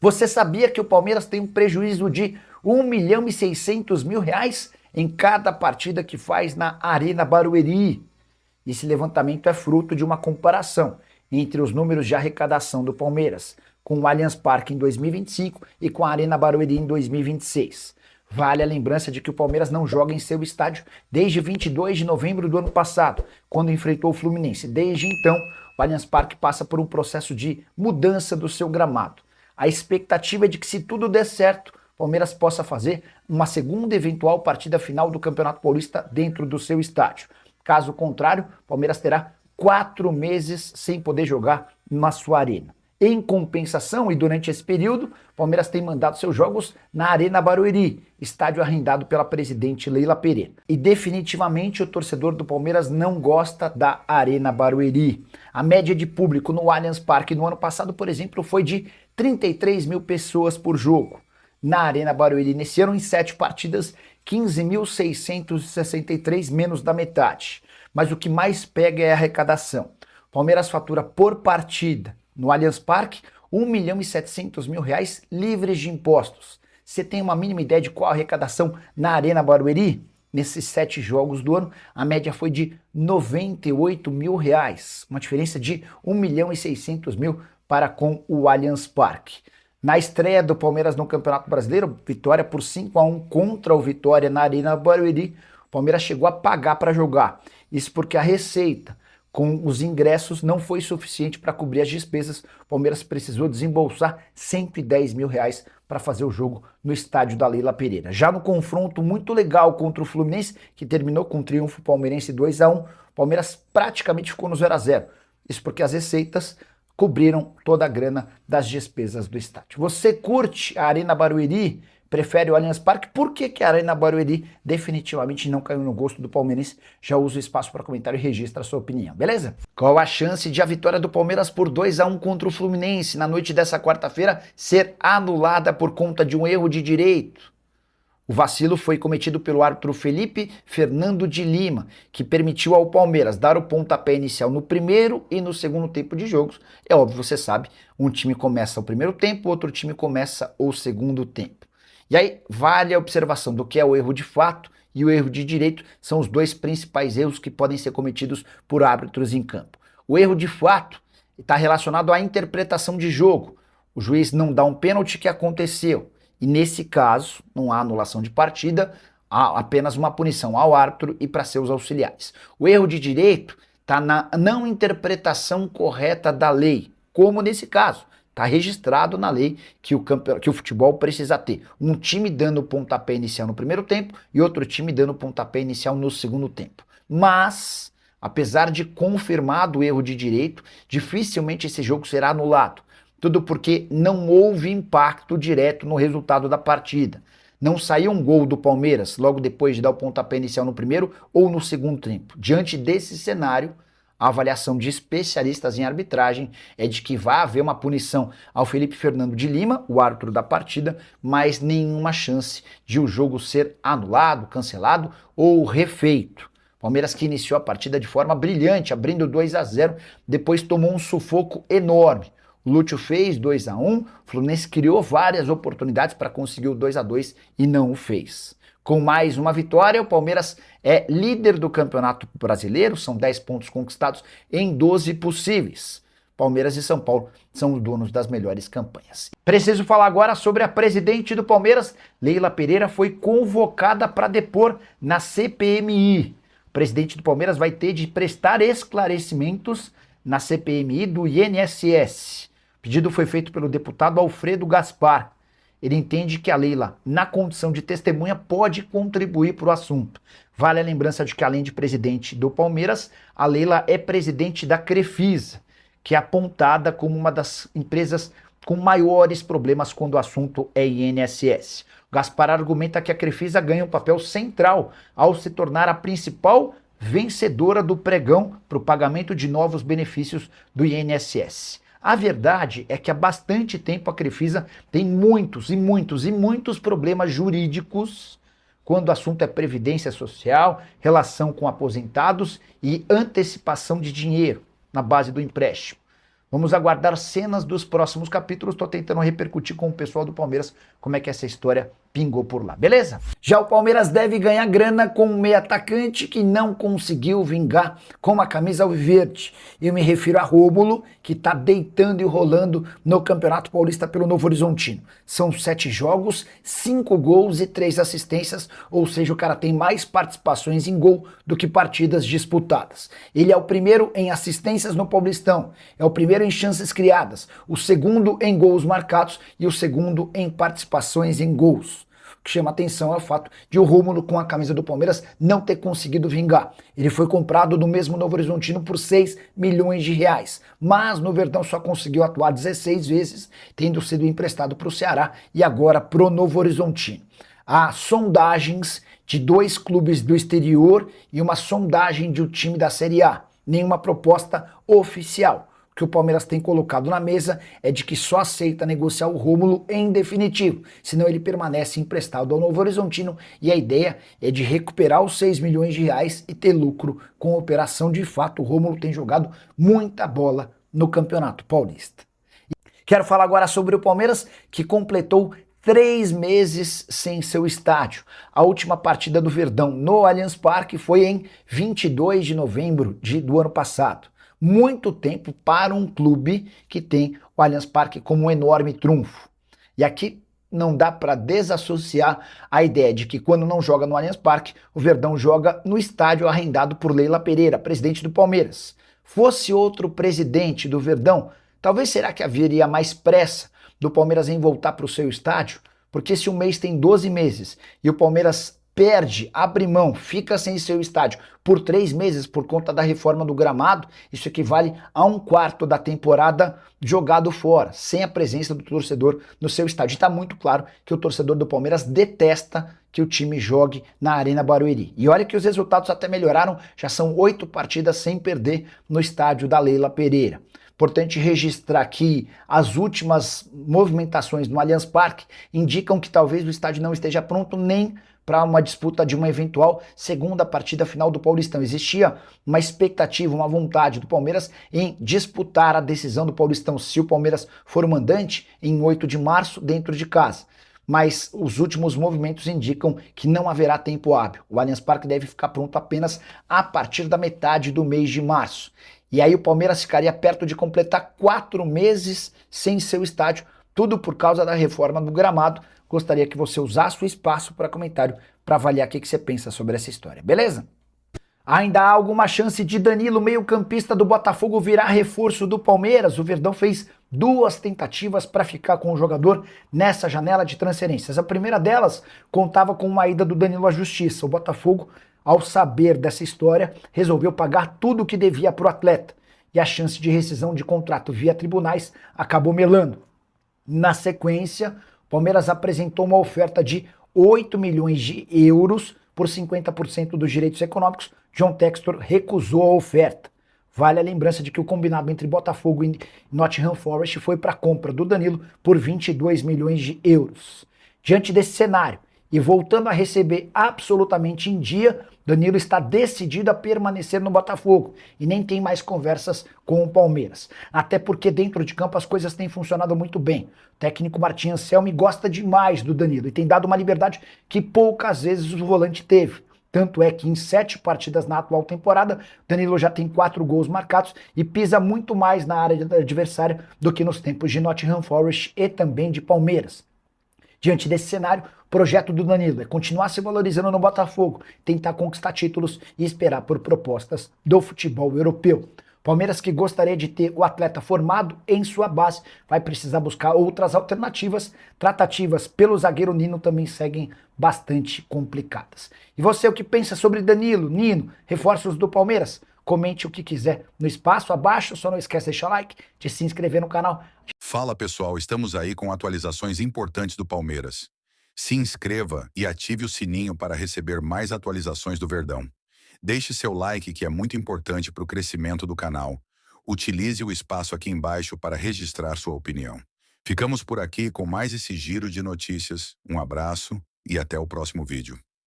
Você sabia que o Palmeiras tem um prejuízo de R$ 1.600.000 em cada partida que faz na Arena Barueri? Esse levantamento é fruto de uma comparação entre os números de arrecadação do Palmeiras com o Allianz Parque em 2025 e com a Arena Barueri em 2026. Vale a lembrança de que o Palmeiras não joga em seu estádio desde 22 de novembro do ano passado, quando enfrentou o Fluminense. Desde então, o Allianz Parque passa por um processo de mudança do seu gramado. A expectativa é de que, se tudo der certo, o Palmeiras possa fazer uma segunda eventual partida final do Campeonato Paulista dentro do seu estádio. Caso contrário, o Palmeiras terá 4 meses sem poder jogar na sua arena. Em compensação, e durante esse período, o Palmeiras tem mandado seus jogos na Arena Barueri, estádio arrendado pela presidente Leila Pereira. E definitivamente o torcedor do Palmeiras não gosta da Arena Barueri. A média de público no Allianz Parque no ano passado, por exemplo, foi de 33 mil pessoas por jogo. Na Arena Barueri, nesse ano, em 7 partidas, 15.663, menos da metade. Mas o que mais pega é a arrecadação. O Palmeiras fatura por partida, no Allianz Parque, R$ 1.700.000 livres de impostos. Você tem uma mínima ideia de qual a arrecadação na Arena Barueri? Nesses 7 jogos do ano, a média foi de R$ 98.000, uma diferença de R$ 1.600.000 para com o Allianz Parque. Na estreia do Palmeiras no Campeonato Brasileiro, vitória por 5-1 contra o Vitória na Arena Barueri, o Palmeiras chegou a pagar para jogar. Isso porque a receita com os ingressos não foi suficiente para cobrir as despesas. O Palmeiras precisou desembolsar R$ 110.000 para fazer o jogo no estádio da Leila Pereira. Já no confronto muito legal contra o Fluminense, que terminou com um triunfo palmeirense 2-1, o Palmeiras praticamente ficou no 0-0. Isso porque as receitas cobriram toda a grana das despesas do estádio. Você curte a Arena Barueri? Prefere o Allianz Parque? Por que a Arena Barueri definitivamente não caiu no gosto do palmeirense? Já usa o espaço para comentário e registra a sua opinião, beleza? Qual a chance de a vitória do Palmeiras por 2-1 contra o Fluminense na noite dessa quarta-feira ser anulada por conta de um erro de direito? O vacilo foi cometido pelo árbitro Felipe Fernando de Lima, que permitiu ao Palmeiras dar o pontapé inicial no primeiro e no segundo tempo de jogos. É óbvio, você sabe, um time começa o primeiro tempo, outro time começa o segundo tempo. E aí vale a observação do que é o erro de fato e o erro de direito, são os dois principais erros que podem ser cometidos por árbitros em campo. O erro de fato está relacionado à interpretação de jogo. O juiz não dá um pênalti que aconteceu. E nesse caso, não há anulação de partida, há apenas uma punição ao árbitro e para seus auxiliares. O erro de direito está na não interpretação correta da lei, como nesse caso. Está registrado na lei que o futebol precisa ter um time dando o pontapé inicial no primeiro tempo e outro time dando o pontapé inicial no segundo tempo. Mas, apesar de confirmado o erro de direito, dificilmente esse jogo será anulado. Tudo porque não houve impacto direto no resultado da partida. Não saiu um gol do Palmeiras logo depois de dar o pontapé inicial no primeiro ou no segundo tempo. Diante desse cenário, a avaliação de especialistas em arbitragem é de que vai haver uma punição ao Felipe Fernando de Lima, o árbitro da partida, mas nenhuma chance de o jogo ser anulado, cancelado ou refeito. Palmeiras que iniciou a partida de forma brilhante, abrindo 2-0, depois tomou um sufoco enorme. O Lúcio fez 2-1, o Fluminense criou várias oportunidades para conseguir o 2-2 e não o fez. Com mais uma vitória, o Palmeiras é líder do Campeonato Brasileiro, são 10 pontos conquistados em 12 possíveis. Palmeiras e São Paulo são os donos das melhores campanhas. Preciso falar agora sobre a presidente do Palmeiras. Leila Pereira foi convocada para depor na CPMI. O presidente do Palmeiras vai ter de prestar esclarecimentos na CPMI do INSS. O pedido foi feito pelo deputado Alfredo Gaspar. Ele entende que a Leila, na condição de testemunha, pode contribuir para o assunto. Vale a lembrança de que, além de presidente do Palmeiras, a Leila é presidente da Crefisa, que é apontada como uma das empresas com maiores problemas quando o assunto é INSS. O Gaspar argumenta que a Crefisa ganha um papel central ao se tornar a principal vencedora do pregão para o pagamento de novos benefícios do INSS. A verdade é que há bastante tempo a Crefisa tem muitos problemas jurídicos quando o assunto é previdência social, relação com aposentados e antecipação de dinheiro na base do empréstimo. Vamos aguardar cenas dos próximos capítulos. Estou tentando repercutir com o pessoal do Palmeiras como é que essa história pingou por lá, beleza? Já o Palmeiras deve ganhar grana com um meio atacante que não conseguiu vingar com a camisa alviverde. Eu me refiro a Rômulo, que tá deitando e rolando no Campeonato Paulista pelo Novo Horizontino. São 7 jogos, 5 gols e 3 assistências, ou seja, o cara tem mais participações em gol do que partidas disputadas. Ele é o primeiro em assistências no Paulistão, é o primeiro em chances criadas, o segundo em gols marcados e o segundo em participações em gols. O que chama atenção é o fato de o Rômulo, com a camisa do Palmeiras, não ter conseguido vingar. Ele foi comprado do mesmo Novo Horizontino por 6 milhões de reais, mas no Verdão só conseguiu atuar 16 vezes, tendo sido emprestado para o Ceará e agora pro Novo Horizontino. Há sondagens de 2 clubes do exterior e uma sondagem de um time da Série A. Nenhuma proposta oficial. O que o Palmeiras tem colocado na mesa é de que só aceita negociar o Rômulo em definitivo, senão ele permanece emprestado ao Novo Horizontino e a ideia é de recuperar os 6 milhões de reais e ter lucro com a operação. De fato, o Rômulo tem jogado muita bola no Campeonato Paulista. Quero falar agora sobre o Palmeiras, que completou 3 meses sem seu estádio. A última partida do Verdão no Allianz Parque foi em 22 de novembro do ano passado. Muito tempo para um clube que tem o Allianz Parque como um enorme trunfo. E aqui não dá para desassociar a ideia de que quando não joga no Allianz Parque, o Verdão joga no estádio arrendado por Leila Pereira, presidente do Palmeiras. Fosse outro presidente do Verdão, talvez será que haveria mais pressa do Palmeiras em voltar para o seu estádio? Porque se um mês tem 12 meses e o Palmeiras perde, abre mão, fica sem seu estádio por 3 meses por conta da reforma do gramado, isso equivale a 1/4 da temporada jogado fora, sem a presença do torcedor no seu estádio. E está muito claro que o torcedor do Palmeiras detesta que o time jogue na Arena Barueri. E olha que os resultados até melhoraram, já são 8 partidas sem perder no estádio da Leila Pereira. Importante registrar que as últimas movimentações no Allianz Parque indicam que talvez o estádio não esteja pronto nem para uma disputa de uma eventual segunda partida final do Paulistão. Existia uma expectativa, uma vontade do Palmeiras em disputar a decisão do Paulistão, se o Palmeiras for o mandante, em 8 de março, dentro de casa. Mas os últimos movimentos indicam que não haverá tempo hábil. O Allianz Parque deve ficar pronto apenas a partir da metade do mês de março. E aí o Palmeiras ficaria perto de completar 4 meses sem seu estádio, tudo por causa da reforma do gramado. Gostaria que você usasse o espaço para comentário para avaliar o que você pensa sobre essa história, beleza? Ainda há alguma chance de Danilo, meio-campista do Botafogo, virar reforço do Palmeiras? O Verdão fez 2 tentativas para ficar com o jogador nessa janela de transferências. A primeira delas contava com uma ida do Danilo à justiça. O Botafogo, ao saber dessa história, resolveu pagar tudo o que devia para o atleta. E a chance de rescisão de contrato via tribunais acabou melando. Na sequência, o Palmeiras apresentou uma oferta de 8 milhões de euros por 50% dos direitos econômicos. John Textor recusou a oferta. Vale a lembrança de que o combinado entre Botafogo e Nottingham Forest foi para a compra do Danilo por 22 milhões de euros. Diante desse cenário, e voltando a receber absolutamente em dia, Danilo está decidido a permanecer no Botafogo e nem tem mais conversas com o Palmeiras. Até porque dentro de campo as coisas têm funcionado muito bem. O técnico Martim Anselmi gosta demais do Danilo e tem dado uma liberdade que poucas vezes o volante teve. Tanto é que em 7 partidas na atual temporada, Danilo já tem 4 gols marcados e pisa muito mais na área adversária do que nos tempos de Nottingham Forest e também de Palmeiras. Diante desse cenário, o projeto do Danilo é continuar se valorizando no Botafogo, tentar conquistar títulos e esperar por propostas do futebol europeu. Palmeiras, que gostaria de ter o atleta formado em sua base, vai precisar buscar outras alternativas. Tratativas pelo zagueiro Nino também seguem bastante complicadas. E você, o que pensa sobre Danilo, Nino, reforços do Palmeiras? Comente o que quiser no espaço abaixo, só não esquece de deixar o like, de se inscrever no canal. Fala pessoal, estamos aí com atualizações importantes do Palmeiras. Se inscreva e ative o sininho para receber mais atualizações do Verdão. Deixe seu like, que é muito importante para o crescimento do canal. Utilize o espaço aqui embaixo para registrar sua opinião. Ficamos por aqui com mais esse giro de notícias. Um abraço e até o próximo vídeo.